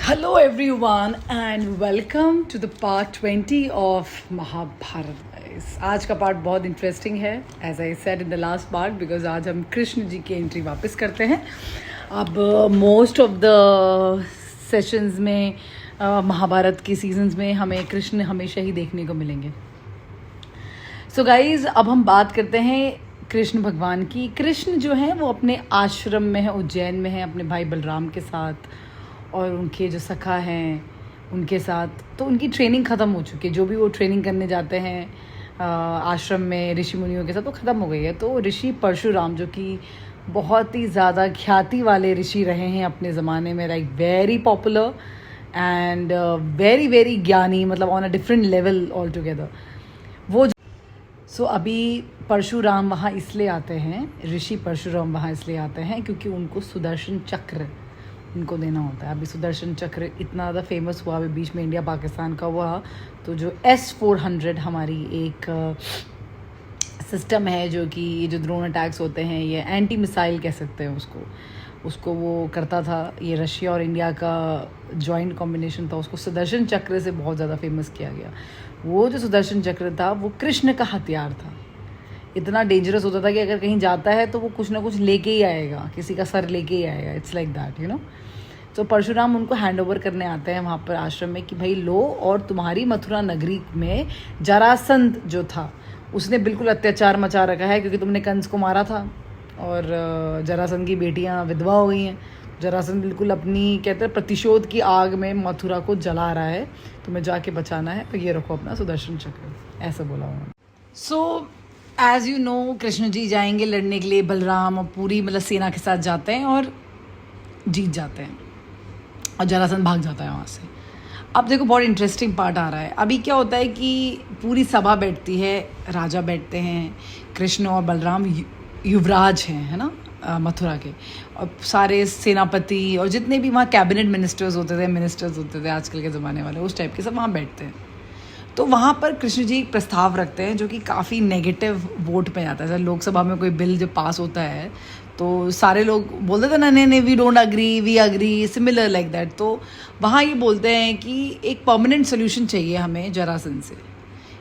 Hello everyone and welcome to the part 20 of Mahabharat guys. आज का part बहुत interesting है as I said in the last part because आज हम कृष्ण जी की एंट्री वापस करते हैं. अब मोस्ट ऑफ द सेशंस में महाभारत की सीजन्स में हमें कृष्ण हमेशा ही देखने को मिलेंगे. सो गाइज अब हम बात करते हैं कृष्ण भगवान की. कृष्ण जो है वो अपने आश्रम में है, उज्जैन में है, अपने भाई बलराम के साथ और उनके जो सखा हैं उनके साथ. तो उनकी ट्रेनिंग ख़त्म हो चुकी है. जो भी वो ट्रेनिंग करने जाते हैं आश्रम में ऋषि मुनियों के साथ वो ख़त्म हो गई है. तो ऋषि परशुराम जो कि बहुत ही ज़्यादा ख्याति वाले ऋषि रहे हैं अपने ज़माने में, like very popular and very very ज्ञानी, मतलब on a different level all together. वो सो अभी परशुराम वहाँ इसलिए आते हैं, ऋषि परशुराम वहाँ इसलिए आते हैं क्योंकि उनको सुदर्शन चक्र उनको देना होता है. अभी सुदर्शन चक्र इतना ज़्यादा फेमस हुआ अभी बीच में इंडिया पाकिस्तान का हुआ. तो जो S-400 हमारी एक सिस्टम है जो कि ये जो ड्रोन अटैक्स होते हैं, ये एंटी मिसाइल कह सकते हैं उसको वो करता था. ये रशिया और इंडिया का जॉइंट कॉम्बिनेशन था. उसको सुदर्शन चक्र से बहुत ज़्यादा फेमस किया गया. वो जो सुदर्शन चक्र था वो कृष्ण का हथियार था. इतना डेंजरस होता था कि अगर कहीं जाता है तो वो कुछ ना कुछ लेके ही आएगा, किसी का सर लेके ही आएगा. It's like that, you know. तो परशुराम उनको हैंड ओवर करने आते हैं वहाँ पर आश्रम में कि भाई लो, और तुम्हारी मथुरा नगरी में जरासंध जो था उसने बिल्कुल अत्याचार मचा रखा है क्योंकि तुमने कंस को मारा था और जरासंध की बेटियाँ विधवा हो गई हैं. जरासंध बिल्कुल अपनी कहते हैं प्रतिशोध की आग में मथुरा को जला रहा है, तुम्हें जाके बचाना है, तो ये रखो अपना सुदर्शन चक्र. ऐसा बोला उन्होंने. So as you know Krishna ji जाएंगे लड़ने के लिए. बलराम और पूरी मतलब सेना के साथ जाते हैं और जीत जाते हैं और जरासंध भाग जाता है वहाँ से. अब देखो बहुत इंटरेस्टिंग पार्ट आ रहा है. अभी क्या होता है कि पूरी सभा बैठती है, राजा बैठते हैं, कृष्ण और बलराम युवराज हैं, है ना, मथुरा के, और सारे सेनापति और जितने भी वहाँ कैबिनेट मिनिस्टर्स होते थे आजकल के ज़माने वाले, उस टाइप के सब वहाँ बैठते हैं. तो वहाँ पर कृष्ण जी एक प्रस्ताव रखते हैं जो कि काफ़ी नेगेटिव वोट पे जाता है. जैसे लोकसभा में कोई बिल जब पास होता है तो सारे लोग बोलते थे ना, नहीं we don't agree, we agree, similar like that. तो वहाँ ये बोलते हैं कि एक परमानेंट सोल्यूशन चाहिए हमें जरासंध से.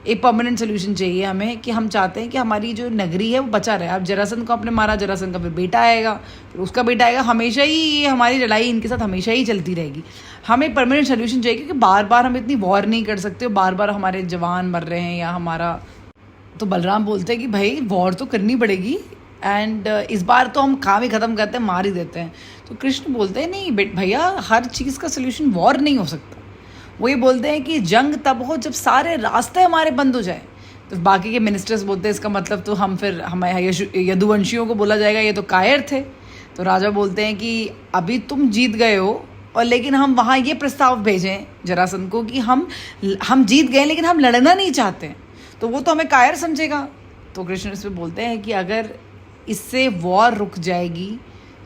एक परमानेंट सोल्यूशन चाहिए हमें कि हम चाहते हैं कि हमारी जो नगरी है वो बचा रहे. अब जरासंध को आपने मारा, जरासंध का फिर बेटा आएगा, फिर उसका बेटा आएगा, हमेशा ही ये हमारी लड़ाई इनके साथ हमेशा ही चलती रहेगी. हमें परमानेंट सोल्यूशन चाहिए क्योंकि बार बार हम इतनी वॉर नहीं कर सकते, बार बार हमारे जवान मर रहे हैं या हमारा. तो बलराम बोलते हैं कि भाई वॉर तो करनी पड़ेगी एंड इस बार तो हम काम ही ख़त्म करते हैं, मार ही देते हैं. तो कृष्ण बोलते हैं नहीं भैया, हर चीज़ का सोल्यूशन वॉर नहीं हो सकता. वो ये बोलते हैं कि जंग तब हो जब सारे रास्ते हमारे बंद हो जाए. तो बाकी के मिनिस्टर्स बोलते हैं इसका मतलब तो हम फिर हमें यदुवंशियों को बोला जाएगा ये तो कायर थे. तो राजा बोलते हैं कि अभी तुम जीत गए हो और लेकिन हम वहाँ ये प्रस्ताव भेजें जरासंध को कि हम जीत गए लेकिन हम लड़ना नहीं चाहते, तो वो तो हमें कायर समझेगा. तो कृष्ण इस पर बोलते हैं कि अगर इससे वॉर रुक जाएगी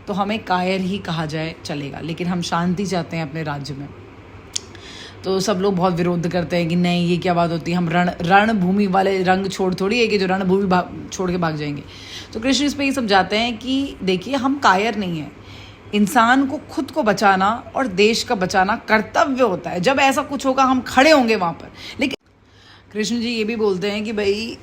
तो हमें कायर ही कहा जाए चलेगा, लेकिन हम शांति चाहते हैं अपने राज्य में. तो सब लोग बहुत विरोध करते हैं कि नहीं ये क्या बात होती है, हम रणभूमि वाले रंग छोड़ थोड़ी है कि जो रणभूमि छोड़ के भाग जाएंगे. तो कृष्ण इस पर ये समझाते हैं कि देखिए हम कायर नहीं हैं, इंसान को खुद को बचाना और देश का बचाना कर्तव्य होता है. जब ऐसा कुछ होगा हम खड़े होंगे वहाँ पर. लेकिन कृष्ण जी ये भी बोलते हैं कि भाई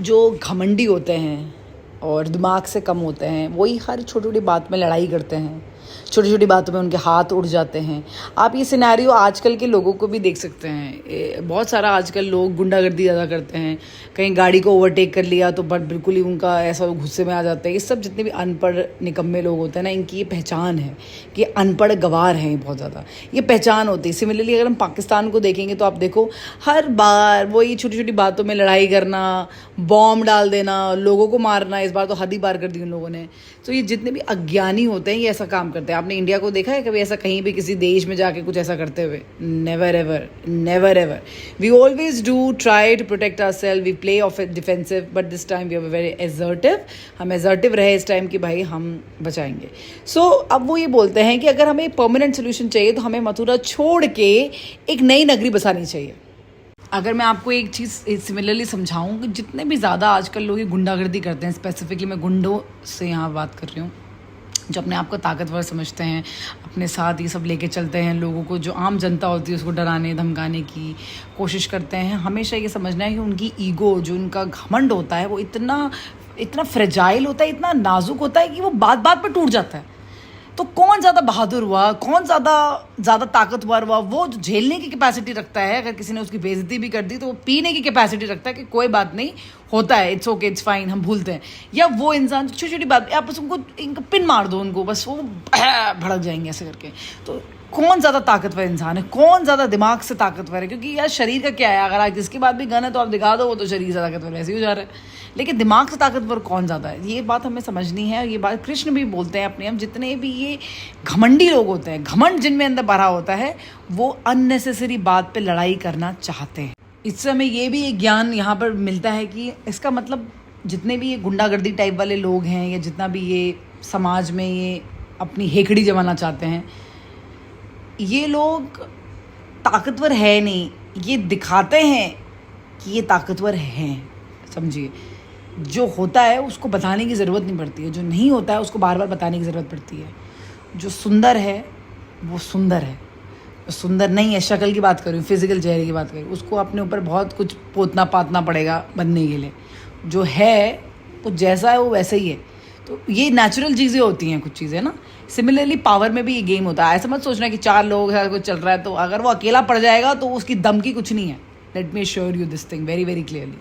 जो घमंडी होते हैं और दिमाग से कम होते हैं वही हर छोटी छोटी बात में लड़ाई करते हैं, छोटी छोटी बातों में उनके हाथ उड़ जाते हैं. आप ये सिनेरियो आजकल के लोगों को भी देख सकते हैं. बहुत सारा आजकल लोग गुंडागर्दी ज़्यादा करते हैं. कहीं गाड़ी को ओवरटेक कर लिया तो बट बिल्कुल ही उनका ऐसा गुस्से में आ जाता है. ये सब जितने भी अनपढ़ निकम्मे लोग होते हैं ना, इनकी ये पहचान है कि अनपढ़ गवार हैं बहुत ज़्यादा, ये पहचान होती है. सिमिलरली अगर हम पाकिस्तान को देखेंगे तो आप देखो हर बार वही छोटी छोटी बातों में लड़ाई करना, बॉम्ब डाल देना, लोगों को मारना. इस बार तो हद ही पार कर दी उन लोगों ने. तो ये जितने भी अज्ञानी होते हैं ये ऐसा काम करते हैं. आपने इंडिया को देखा है कभी ऐसा कहीं भी किसी देश में जाके कुछ ऐसा करते हुए? Never ever, never ever. We always do try to protect ourself, we play of defensive, but this time we are very assertive. हम एजर्टिव रहे इस टाइम कि भाई हम बचाएंगे. सो अब वो ये बोलते हैं कि अगर हमें परमानेंट सोल्यूशन चाहिए तो हमें मथुरा छोड़ के एक नई नगरी बसानी चाहिए. अगर मैं आपको एक चीज़ सिमिलरली समझाऊँ कि जितने भी ज़्यादा आजकल लोग ये गुंडागर्दी करते हैं, स्पेसिफिकली मैं गुंडों से यहाँ बात कर रही हूँ, जो अपने आप को ताकतवर समझते हैं, अपने साथ ये सब लेके चलते हैं, लोगों को, जो आम जनता होती है उसको डराने धमकाने की कोशिश करते हैं। हमेशा ये समझना है कि उनकी ईगो, जो उनका घमंड होता है, वो इतना इतना फ्रेजाइल होता है, इतना नाजुक होता है कि वो बात बात पर टूट जाता है। तो कौन ज़्यादा बहादुर हुआ, कौन ज़्यादा ताकतवर हुआ, वो जो झेलने की कैपेसिटी रखता है। अगर किसी ने उसकी बेइज्जती भी कर दी तो वो पीने की कैपेसिटी रखता है कि कोई बात नहीं, होता है, इट्स ओके, इट्स फाइन, हम भूलते हैं। या वो इंसान छोटी छोटी बात, आप बस उनको इनका पिन मार दो उनको, बस वो भड़क जाएंगे ऐसे करके। तो कौन ज़्यादा ताकतवर इंसान है, कौन ज़्यादा दिमाग से ताकतवर है? क्योंकि यार शरीर का क्या है, अगर आप जिसके बाद भी गन है तो आप दिखा दो, वो तो शरीर से ताकतवर वैसे ही हो जा रहा है। लेकिन दिमाग से ताकतवर कौन ज़्यादा है, ये बात हमें समझनी है। ये बात कृष्ण भी बोलते हैं अपने, हम जितने भी ये घमंडी लोग होते हैं, घमंड जिनमें अंदर भरा होता है, वो अननेसेसरी बात पे लड़ाई करना चाहते हैं। इससे हमें ये भी एक ज्ञान यहाँ पर मिलता है कि इसका मतलब जितने भी ये गुंडागर्दी टाइप वाले लोग हैं, या जितना भी ये समाज में ये अपनी हेकड़ी जमाना चाहते हैं, ये लोग ताकतवर है नहीं, ये दिखाते हैं कि ये ताकतवर हैं। समझिए, जो होता है उसको बताने की ज़रूरत नहीं पड़ती है, जो नहीं होता है उसको बार बार बताने की ज़रूरत पड़ती है। जो सुंदर है वो सुंदर है, सुंदर नहीं है, शक्ल की बात करूँ, फिजिकल चेहरे की बात करूँ, उसको अपने ऊपर बहुत कुछ पोतना पातना पड़ेगा बनने के लिए। जो है वो जैसा है वो वैसा ही है। तो ये नेचुरल चीज़ें होती हैं, कुछ चीज़ें ना। सिमिलरली पावर में भी ये गेम होता है। ऐसा मत सोचना कि 4 लोग हैं, कुछ चल रहा है तो अगर वो अकेला पड़ जाएगा तो उसकी दम की कुछ नहीं है। Let me sure you this thing very very clearly.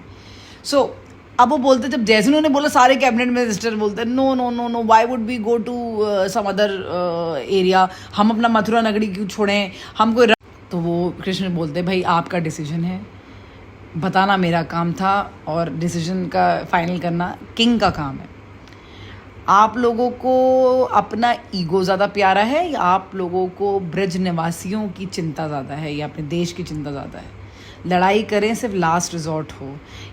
So अब वो बोलते, जब जैसे उन्होंने बोला सारे कैबिनेट मिनिस्टर बोलते हैं no no no no, why would we go to some other area, हम अपना मथुरा नगरी क्यों छोड़ें, हम कोई। तो वो कृष्ण बोलते भाई आपका डिसीजन है, बताना मेरा काम था, और डिसीजन का फाइनल करना किंग का काम है। आप लोगों को अपना ईगो ज़्यादा प्यारा है, या आप लोगों को ब्रज निवासियों की चिंता ज़्यादा है, या अपने देश की चिंता ज़्यादा है? लड़ाई करें सिर्फ लास्ट रिजॉर्ट हो।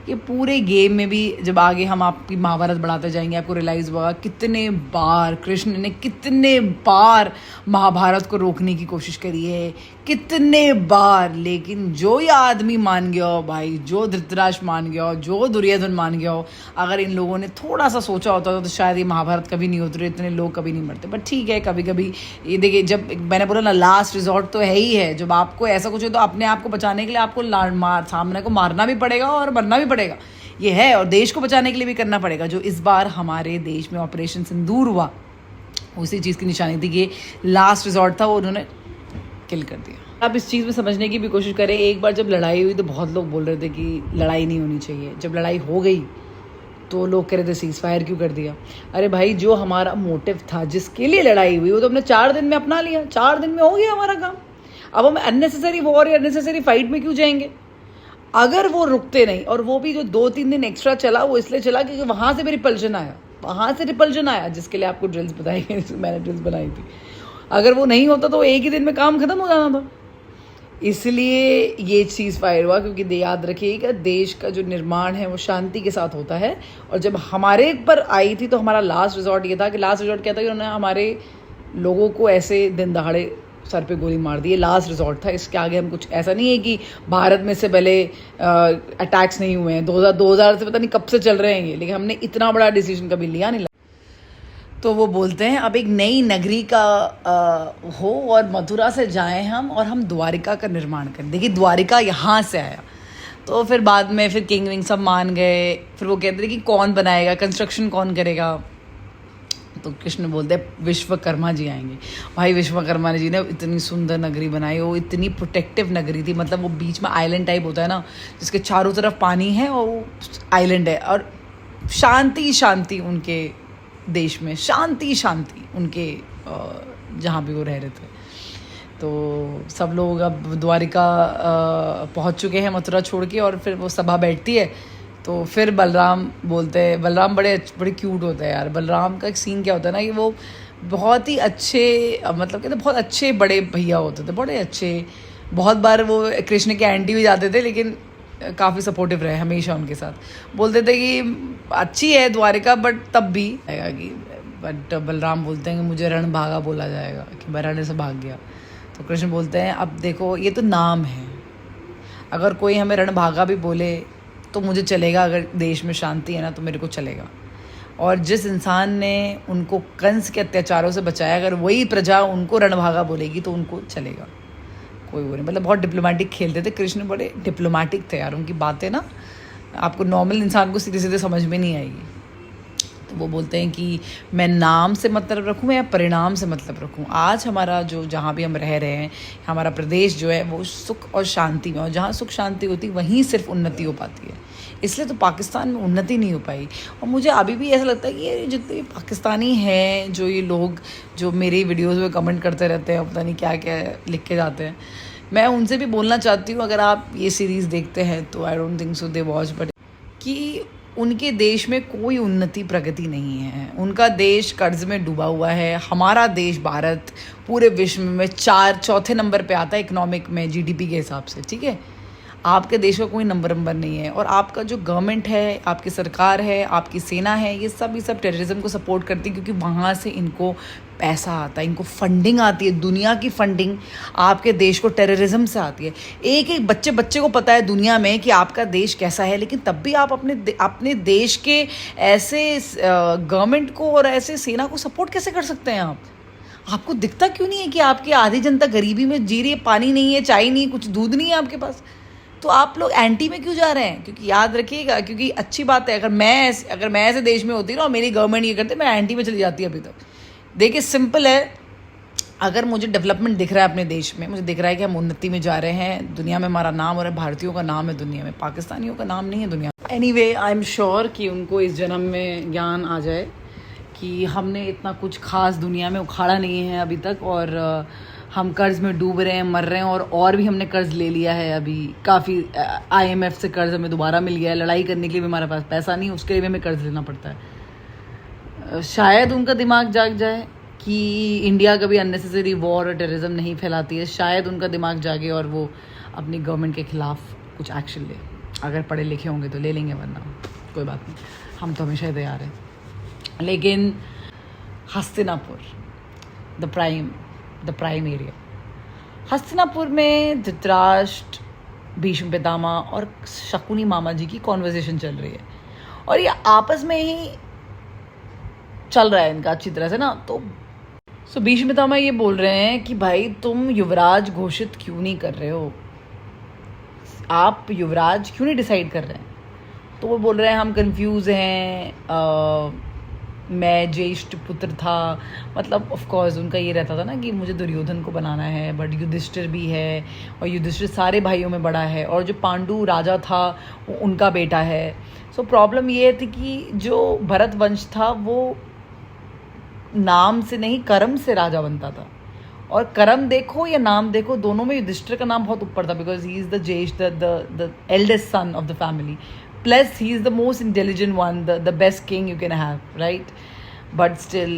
ये पूरे गेम में भी जब आगे हम आपकी महाभारत बढ़ाते जाएंगे, आपको रियलाइज़ होगा कितने बार कृष्ण ने, कितने बार महाभारत को रोकने की कोशिश करी है, कितने बार। लेकिन जो ये आदमी मान गया हो भाई, जो धृतराष्ट्र मान गया हो, जो दुर्योधन मान गया हो, अगर इन लोगों ने थोड़ा सा सोचा होता तो शायद ये महाभारत कभी नहीं होती, इतने लोग कभी नहीं मरते। बट ठीक है, कभी कभी ये देखिए, जब मैंने बोला ना लास्ट रिजॉर्ट तो है ही है। जब आपको ऐसा कुछ हो तो अपने आप को बचाने के लिए आपको सामने को मारना भी पड़ेगा और मरना भी पड़ेगा, ये है। और देश को बचाने के लिए भी करना पड़ेगा। जो इस बार हमारे देश में ऑपरेशन सिंदूर हुआ, उसी चीज़ की निशानी थी कि लास्ट रिजॉर्ट था, वो उन्होंने किल कर दिया। आप इस चीज़ में समझने की भी कोशिश करें। एक बार जब लड़ाई हुई तो बहुत लोग बोल रहे थे कि लड़ाई नहीं होनी चाहिए। जब लड़ाई हो गई तो लोग कह रहे थे सीज फायर क्यों कर दिया। अरे भाई, जो हमारा मोटिव था, जिसके लिए लड़ाई हुई, वो तो हमने 4 दिन में अपना लिया, 4 दिन में हो गया हमारा काम। अब हम अननेसेसरी वॉर या अननेसेसरी फाइट में क्यों जाएंगे? अगर वो रुकते नहीं, और वो भी जो 2-3 दिन एक्स्ट्रा चला, वो इसलिए चला क्योंकि वहाँ से भी रिपल्जन आया, वहाँ से रिपल्जन आया, जिसके लिए आपको ड्रिल्स बताई गई, मैंने ड्रिल्स बनाई थी। अगर वो नहीं होता तो एक ही दिन में काम खत्म हो जाना था। इसलिए ये चीज़ फायर हुआ, क्योंकि याद रखिएगा, देश का जो निर्माण है वो शांति के साथ होता है। और जब हमारे पर आई थी तो हमारा लास्ट रिजॉर्ट ये था कि लास्ट रिजॉर्ट क्या था कि उन्होंने हमारे लोगों को ऐसे दिन दहाड़े सर पे गोली मार दी। ये लास्ट रिजॉर्ट था, इसके आगे हम कुछ, ऐसा नहीं है कि भारत में से पहले अटैक्स नहीं हुए हैं। 2000 से पता नहीं कब से चल रहे हैं ये, लेकिन हमने इतना बड़ा डिसीजन कभी लिया नहीं। तो वो बोलते हैं अब एक नई नगरी का हो और मथुरा से जाएं हम, और हम द्वारिका का निर्माण करें। देखिए, द्वारिका यहाँ से आया। तो फिर बाद में फिर किंग विंग सब मान गए। फिर वो कहते थे कि कौन बनाएगा, कंस्ट्रक्शन कौन करेगा। तो कृष्ण बोलते हैं विश्वकर्मा जी आएंगे। भाई, विश्वकर्मा जी ने इतनी सुंदर नगरी बनाई, वो इतनी प्रोटेक्टिव नगरी थी। मतलब वो बीच में आइलैंड टाइप होता है ना, जिसके चारों तरफ पानी है और वो आइलैंड है, और शांति शांति उनके देश में, शांति शांति उनके जहाँ भी वो रह रहे थे। तो सब लोग अब द्वारिका पहुँच चुके हैं मथुरा छोड़ के, और फिर वो सभा बैठती है। तो फिर बलराम बोलते हैं, बलराम बड़े क्यूट होते हैं यार। बलराम का एक सीन क्या होता है ना कि वो बहुत ही अच्छे, मतलब कहते बहुत अच्छे बड़े भैया होते थे, बड़े अच्छे। बहुत बार वो कृष्ण के एंटी भी जाते थे, लेकिन काफ़ी सपोर्टिव रहे हमेशा उनके साथ। बोलते थे कि अच्छी है द्वारिका, बट तब भी आएगा कि, बट बलराम बोलते हैं कि मुझे रणभागा बोला जाएगा, कि मैं रण से भाग गया। तो कृष्ण बोलते हैं अब देखो, ये तो नाम है, अगर कोई हमें रणभागा भी बोले तो मुझे चलेगा। अगर देश में शांति है ना तो मेरे को चलेगा। और जिस इंसान ने उनको कंस के अत्याचारों से बचाया, अगर वही प्रजा उनको रणभागा बोलेगी तो उनको चलेगा, कोई वो नहीं। मतलब बहुत डिप्लोमेटिक खेलते थे कृष्ण, बड़े डिप्लोमेटिक थे यार। उनकी बातें ना आपको नॉर्मल इंसान को सीधे सीधे समझ में नहीं आएगी। तो वो बोलते हैं कि मैं नाम से मतलब रखूँ या परिणाम से मतलब रखूँ। आज हमारा जो जहाँ भी हम रह रहे हैं, हमारा प्रदेश जो है वो सुख और शांति में, और जहाँ सुख शांति होती वहीं सिर्फ उन्नति हो पाती है। इसलिए तो पाकिस्तान में उन्नति नहीं हो पाई। और मुझे अभी भी ऐसा लगता है कि ये जितने पाकिस्तानी हैं, जो ये लोग जो मेरी वीडियोज़ में कमेंट करते रहते हैं, पता नहीं क्या क्या लिख के जाते हैं, मैं उनसे भी बोलना चाहती हूँ, अगर आप ये सीरीज़ देखते हैं तो I don't think so they watch, but कि उनके देश में कोई उन्नति प्रगति नहीं है। उनका देश कर्ज में डूबा हुआ है। हमारा देश भारत पूरे विश्व में चौथे नंबर पे आता है इकोनॉमिक में, जीडीपी के हिसाब से, ठीक है। आपके देश का कोई नंबर नहीं है। और आपका जो गवर्नमेंट है, आपकी सरकार है, आपकी सेना है, ये सब टेररिज्म को सपोर्ट करती है, क्योंकि वहाँ से इनको पैसा आता है, इनको फंडिंग आती है। दुनिया की फंडिंग आपके देश को टेररिज्म से आती है। एक एक बच्चे को पता है दुनिया में कि आपका देश कैसा है, लेकिन तब भी आप अपने देश के ऐसे गवर्नमेंट को और ऐसे सेना को सपोर्ट कैसे कर सकते हैं आप? आपको दिखता क्यों नहीं है कि आपकी आधी जनता गरीबी में जी रही है, पानी नहीं है, चाय नहीं, कुछ दूध नहीं है आपके पास, तो आप लोग एंटी में क्यों जा रहे हैं? क्योंकि याद रखिएगा, क्योंकि अच्छी बात है, अगर मैं ऐसे देश में होती ना और मेरी गवर्नमेंट ये करते, मैं एंटी में चली जाती अभी तक। देखिए सिंपल है, अगर मुझे डेवलपमेंट दिख रहा है अपने देश में, मुझे दिख रहा है कि हम उन्नति में जा रहे हैं, दुनिया में हमारा नाम हो रहा है, भारतीयों का नाम है दुनिया में, पाकिस्तानियों का नाम नहीं है दुनिया में। एनीवे, आई एम श्योर कि उनको इस जन्म में ज्ञान आ जाए कि हमने इतना कुछ खास दुनिया में उखाड़ा नहीं है अभी तक, और हम कर्ज में डूब रहे हैं, मर रहे हैं, और भी हमने कर्ज ले लिया है। अभी काफ़ी IMF से कर्ज हमें दोबारा मिल गया है। लड़ाई करने के लिए भी हमारे पास पैसा नहीं, उसके लिए भी हमें कर्ज लेना पड़ता है। शायद उनका दिमाग जाग जाए कि इंडिया कभी अननेसेसरी वॉर और टेररिज्म नहीं फैलाती है। शायद उनका दिमाग जागे और वो अपनी गवर्नमेंट के खिलाफ कुछ एक्शन ले। अगर पढ़े लिखे होंगे तो ले लेंगे, वरना कोई बात नहीं, हम तो हमेशा ही तैयार हैं। लेकिन Hastinapur, the prime area, Hastinapur में धृतराष्ट्र, भीष्म पितामह और शकुनी मामा जी की कॉन्वर्सेशन चल रही है, और ये आपस में ही चल रहा है इनका अच्छी तरह से ना। तो भीष्म पितामह ये बोल रहे हैं कि भाई तुम युवराज घोषित क्यों नहीं कर रहे हो, आप युवराज क्यों नहीं डिसाइड कर रहे हैं? तो वो बोल रहे हैं हम कंफ्यूज हैं, मैं ज्येष्ठ पुत्र था, मतलब ऑफ कोर्स उनका ये रहता था ना कि मुझे दुर्योधन को बनाना है, बट युधिष्ठिर भी है, और युधिष्ठिर सारे भाइयों में बड़ा है, और जो पांडु राजा था वो उनका बेटा है। सो प्रॉब्लम ये थी कि जो भरत वंश था वो नाम से नहीं कर्म से राजा बनता था, और कर्म देखो या नाम देखो, दोनों में युधिष्ठिर का नाम बहुत ऊपर था, बिकॉज ही इज़ द ज्येष्ठ, the eldest son of the family, plus he is the most intelligent one, the best king you can have, right? But still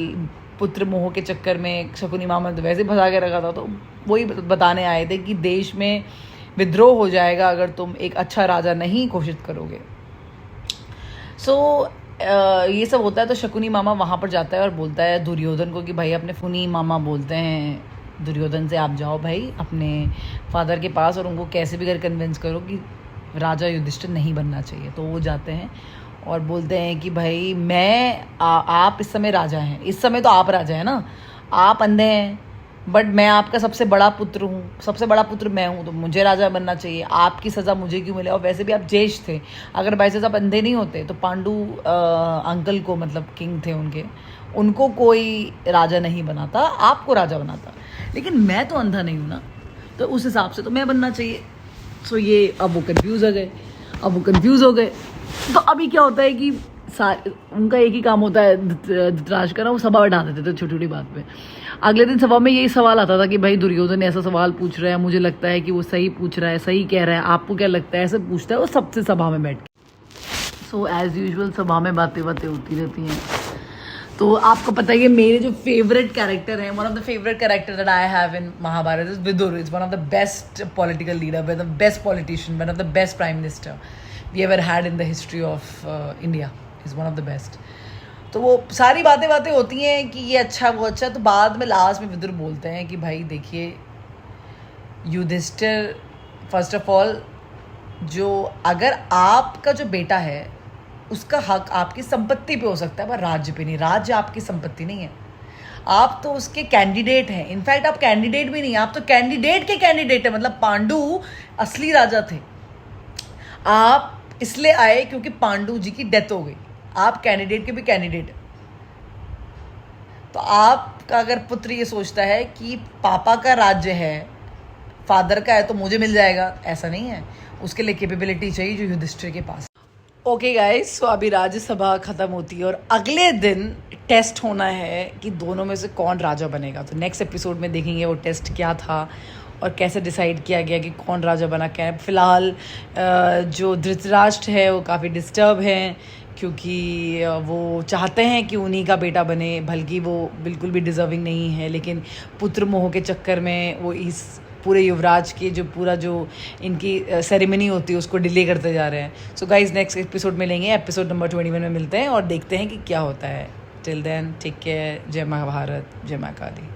पुत्र मोह के चक्कर में शकुनी मामा तो वैसे फंसा के रखा था। तो वही बताने आए थे कि देश में विद्रोह हो जाएगा अगर तुम एक अच्छा राजा नहीं घोषित करोगे। ये सब होता है। तो शकुनी मामा वहाँ पर जाता है और बोलता है दुर्योधन को कि भाई, अपने फुनी मामा बोलते हैं दुर्योधन से, आप जाओ भाई अपने फादर के पास और उनको कैसे भी कर कन्विंस करो कि राजा युधिष्ठिर नहीं बनना चाहिए। तो वो जाते हैं और बोलते हैं कि भाई आप इस समय राजा हैं, इस समय तो आप राजा हैं ना, आप अंधे हैं, बट मैं आपका सबसे बड़ा पुत्र हूँ, सबसे बड़ा पुत्र मैं हूँ, तो मुझे राजा बनना चाहिए, आपकी सज़ा मुझे क्यों मिले? और वैसे भी आप ज्येष्ठ थे, अगर बाई चांस आप अंधे नहीं होते तो पांडु अंकल को, मतलब किंग थे उनको कोई राजा नहीं बनाता, आपको राजा बनाता। लेकिन मैं तो अंधा नहीं हूँ ना, तो उस हिसाब से तो मैं बनना चाहिए। सो ये अब वो कंफ्यूज हो गए। तो अभी क्या होता है कि उनका एक ही काम होता है धृतराष्ट्र का ना, वो सभा बैठा देते थे छोटी छोटी बात पे। अगले दिन सभा में यही सवाल आता था कि भाई दुर्योधन ऐसा सवाल पूछ रहा है, मुझे लगता है कि वो सही पूछ रहा है, सही कह रहा है, आपको क्या लगता है, ऐसे पूछता है वो सबसे सभा में बैठ के। सो एज यूजुअल सभा में बातें होती रहती हैं। तो आपको पता है कि मेरे जो फेवरेट कैरेक्टर हैं, one of the favourite character that I have in Mahabharat is Vidur. Is one of the best political leader, one of the best politician, one of the best prime minister we ever had in the history of India. Is one of the best. तो वो सारी बातें होती हैं कि ये अच्छा वो अच्छा। तो बाद में लास्ट में विदुर बोलते हैं कि भाई देखिए युधिष्ठिर, फर्स्ट ऑफ ऑल, जो अगर आपका जो बेटा है उसका हक आपकी संपत्ति पे हो सकता है, पर राज्य पे नहीं। राज्य आपकी संपत्ति नहीं है, आप तो उसके कैंडिडेट हैं। इनफैक्ट आप कैंडिडेट भी नहीं, आप तो कैंडिडेट के कैंडिडेट है। मतलब पांडु असली राजा थे, आप इसलिए आए क्योंकि पांडु जी की डेथ हो गई। आप कैंडिडेट के भी कैंडिडेट हैं। तो आपका अगर पुत्र ये सोचता है कि पापा का राज्य है, फादर का है, तो मुझे मिल जाएगा, ऐसा नहीं है। उसके लिए कैपेबिलिटी चाहिए जो युधिष्ठिर के पास। ओके गाइस, सो अभी राज्यसभा खत्म होती है और अगले दिन टेस्ट होना है कि दोनों में से कौन राजा बनेगा। तो नेक्स्ट एपिसोड में देखेंगे वो टेस्ट क्या था और कैसे डिसाइड किया गया कि कौन राजा बना। क्या है फिलहाल जो धृतराष्ट्र है वो काफ़ी डिस्टर्ब हैं, क्योंकि वो चाहते हैं कि उन्हीं का बेटा बने, बल्कि वो बिल्कुल भी डिज़र्विंग नहीं है, लेकिन पुत्र मोह के चक्कर में वो इस पूरे युवराज की जो इनकी सेरेमनी होती है उसको डिले करते जा रहे हैं। सो गाइज नेक्स्ट एपिसोड में लेंगे, एपिसोड नंबर 21 में मिलते हैं और देखते हैं कि क्या होता है। Till then take care. जय महाभारत, जय माँ काली।